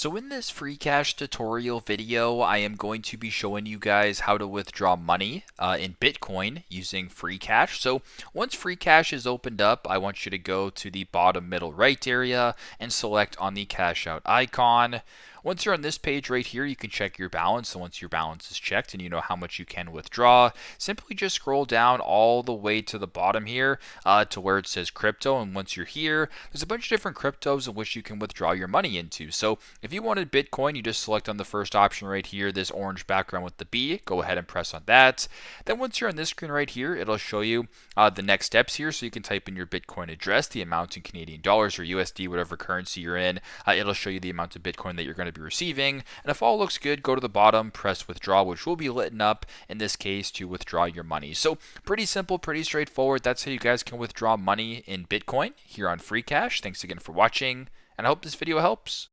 So in this Freecash tutorial video, I am going to be showing you guys how to withdraw money in Bitcoin using Freecash. So once Freecash is opened up, I want you to go to the bottom middle right area and select on the cash out icon. Once you're on this page right here, you can check your balance. So once your balance is checked and you know how much you can withdraw, simply just scroll down all the way to the bottom here to where it says crypto. And once you're here, there's a bunch of different cryptos in which you can withdraw your money into. So if you wanted Bitcoin, you just select on the first option right here, this orange background with the B. Go ahead and press on that. Then once you're on this screen right here, it'll show you the next steps here. So you can type in your Bitcoin address, the amount in Canadian dollars or USD, whatever currency you're in. It'll show you the amount of Bitcoin that you're going to be receiving. And if all looks good, go to the bottom, press withdraw, which will be lit up in this case to withdraw your money. So pretty simple, pretty straightforward. That's how you guys can withdraw money in Bitcoin here on Freecash. Thanks again for watching, and I hope this video helps.